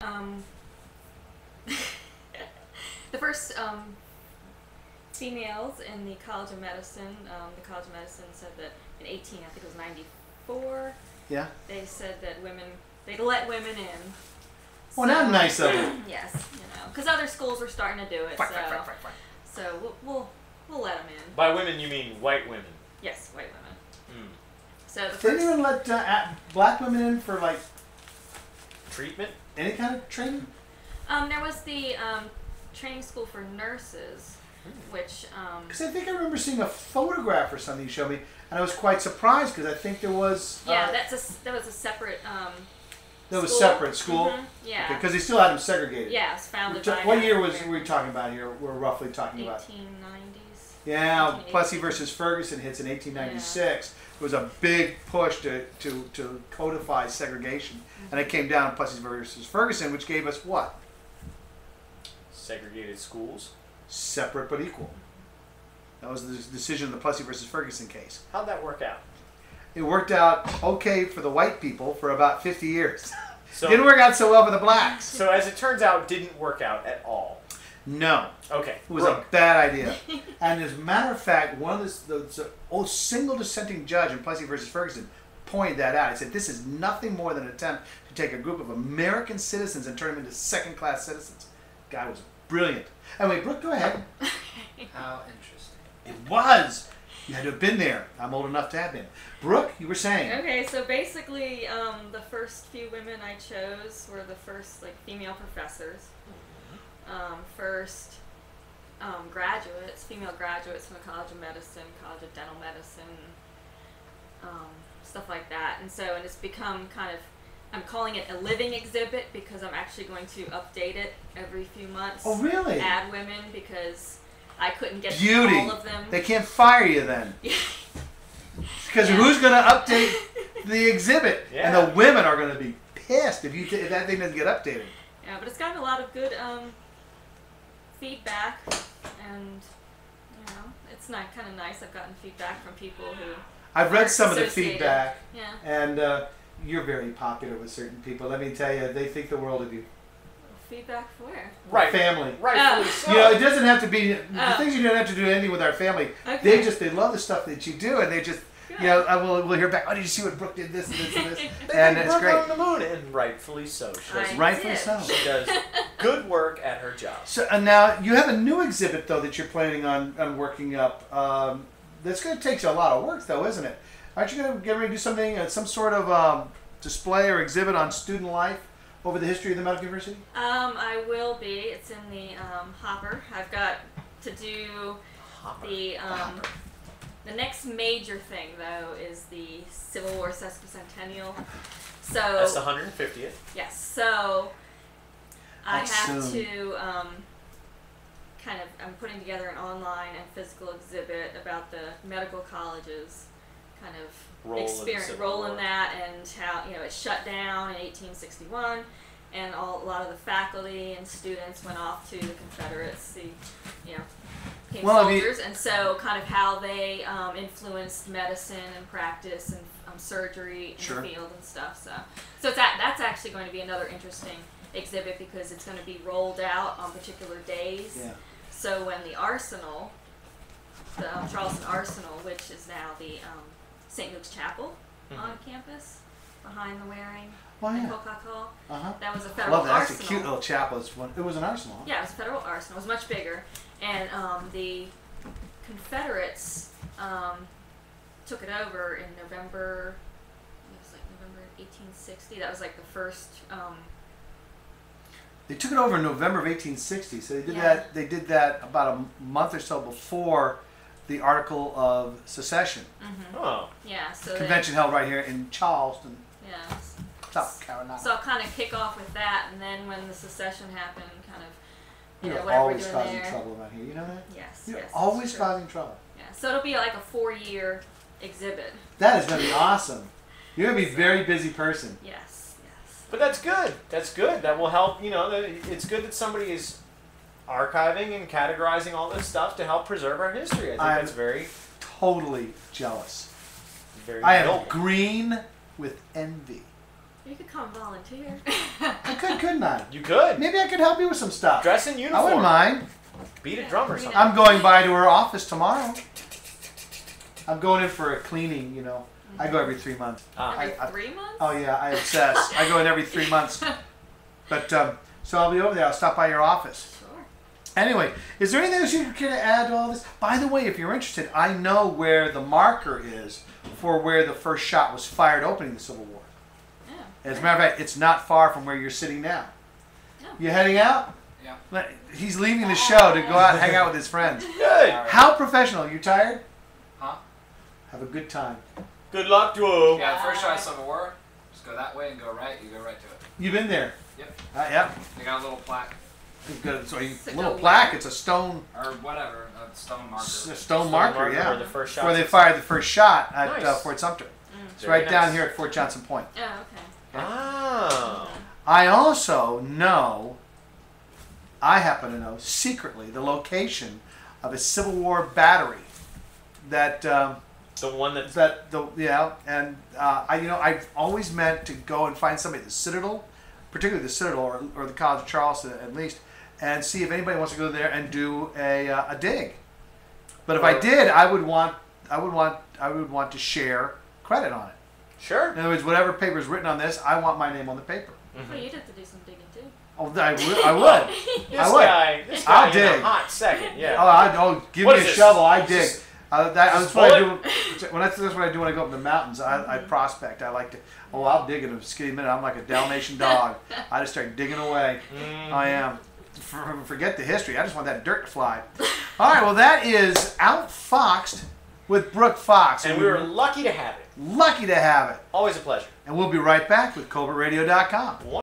Um, the first females in the College of Medicine, the College of Medicine said that in I think it was 94, Yeah. they said that they'd let women in. Well, not nice of them. Yes, because other schools were starting to do it, Fine. so we'll let them in. By women, you mean white women? Yes, white women. Mm. So the They didn't even let black women in for like Treatment? any kind of training. there was the training school for nurses, which Because I think I remember seeing a photograph or something you showed me, and I was quite surprised because I think there was. that was a separate. That was school. separate school. Mm-hmm. Yeah. Because they still had them segregated. Yeah, it was founded by. What year were we talking about here? We're roughly talking about. 1890s. Yeah, 1880s. Plessy versus Ferguson hits in 1896. It was a big push to codify segregation, and it came down Plessy versus Ferguson, which gave us what? Segregated schools? Separate but equal. That was the decision of the Plessy versus Ferguson case. How'd that work out? It worked out okay for the white people for about 50 years. So, Didn't work out so well for the blacks. So as it turns out, didn't work out at all. No. Okay. It was a bad idea. And as a matter of fact, one of the single dissenting judge in Plessy versus Ferguson pointed that out. He said, this is nothing more than an attempt to take a group of American citizens and turn them into second-class citizens. Guy was brilliant. Anyway, Brooke, go ahead. How interesting. It was. You had to have been there. I'm old enough to have been. Brooke, you were saying. Okay, so basically, the first few women I chose were the first female professors. First graduates, female graduates from the College of Medicine, College of Dental Medicine, stuff like that. And it's become kind of, I'm calling it a living exhibit because I'm actually going to update it every few months. Oh, really? Add women because I couldn't get Beauty. all of them. They can't fire you then. Because who's going to update the exhibit? Yeah. And the women are going to be pissed if that thing doesn't get updated. Yeah, but it's gotten a lot of good feedback, and it's not kind of nice. I've gotten feedback from people who. I've read aren't some of the associated. feedback, Yeah. and you're very popular with certain people. Let me tell you, they think the world of you. Feedback for where? Right. Family. Rightfully Oh. so. You know, it doesn't have to be the things you don't have to do anything with our family. Okay. They love the stuff that you do, and they just Good. we'll hear back. Oh, did you see what Brooke did this and this and this? They And think it's Brooke great. on the moon, and rightfully so. She does, Rightfully did. so. she does good work at her job. So now you have a new exhibit though that you're planning on working up. That's going to take you a lot of work though, isn't it? Aren't you going to get ready to do something, some sort of display or exhibit on student life over the history of the medical university? I will be. It's in the hopper. I've got to do the next major thing though is the Civil War sesquicentennial. So That's the 150th. yes. So I That's have soon. to I'm putting together an online and physical exhibit about the medical colleges kind of Role in the experience, Civil role War. in that, and how it shut down in 1861, and a lot of the faculty and students went off to the Confederates, became soldiers, and so kind of how they influenced medicine and practice and surgery in Sure. the field and stuff. So that's actually going to be another interesting exhibit because it's going to be rolled out on particular days. Yeah. So when the Arsenal, the Charleston Arsenal, which is now the St. Luke's Chapel on campus, behind the Waring Oh and yeah. Coca Hall, Uh-huh. that was a I federal love that. That's arsenal. a cute little chapel. It was an arsenal. Huh? Yeah, it was a federal arsenal. It was much bigger, and the Confederates took it over in November. It was November 1860. That was the first. They took it over in November of 1860. So they did Yeah. that. They did that about a month or so before the Article of Secession. Oh. Yeah, so Convention held right here in Charleston, Yeah. South Carolina. So I'll kind of kick off with that, and then when the secession happened, kind of, You're whatever we're always doing causing there. trouble around here. You know that? Yes. You're yes, always that's true. causing trouble. Yeah. So it'll be like a 4-year exhibit. That is going to be awesome. You're going to be a very busy person. Yes. Yes. But that's good. That's good. That will help. It's good that somebody is archiving and categorizing all this stuff to help preserve our history. I think that's very, Totally jealous. very I am noble. green with envy. You could come volunteer. I could, couldn't I? You could. Maybe I could help you with some stuff. Dress in uniform. I wouldn't mind. Beat a drum or something. I'm going by to her office tomorrow. I'm going in for a cleaning, you know. I go every 3 months. Every 3 months? Oh yeah, I obsess. I go in every 3 months. But so I'll be over there. I'll stop by your office. Sure. Anyway, is there anything else you care to add to all this? By the way, if you're interested, I know where the marker is for where the first shot was fired opening the Civil War. Yeah. As a matter of fact, it's not far from where you're sitting now. No. You heading out? Yeah. He's leaving the show to go out and hang out with his friends. Good. How professional? You tired? Huh? Have a good time. Good luck to him. Yeah, the first shot of Civil War, just go that way and go right, you go right to it. You've been there? Yep. Yep. They got a little plaque, Good. So a So little go plaque. where? It's a stone. or whatever, a stone marker. A stone marker, yeah. Where the first shot. Where they fired the first shot at Nice. Fort Sumter. It's Very right down nice. here at Fort Johnson Point. Oh, okay. Oh. I also know, I happen to know secretly, the location of a Civil War battery that The one that's and I've always meant to go and find somebody at the Citadel, particularly the Citadel or the College of Charleston at least, and see if anybody wants to go there and do a dig. But if I did, I would want to share credit on it. sure. In other words, whatever paper is written on this, I want my name on the paper. Well, you'd have to do some digging too. Oh, I would. This I would. this I'll guy in dig. a hot second. Yeah. Give What me a is this? shovel. I dig. Just- That's what I do. That's what I do when I go up in the mountains. I prospect. I like to. Oh, I'll dig in a skinny minute. I'm like a Dalmatian dog. I just start digging away. I am. Forget the history. I just want that dirt to fly. All right. Well, that is Outfoxed with Brooke Fox, And we were lucky to have it. lucky to have it. Always a pleasure. And we'll be right back with Colbertradio.com.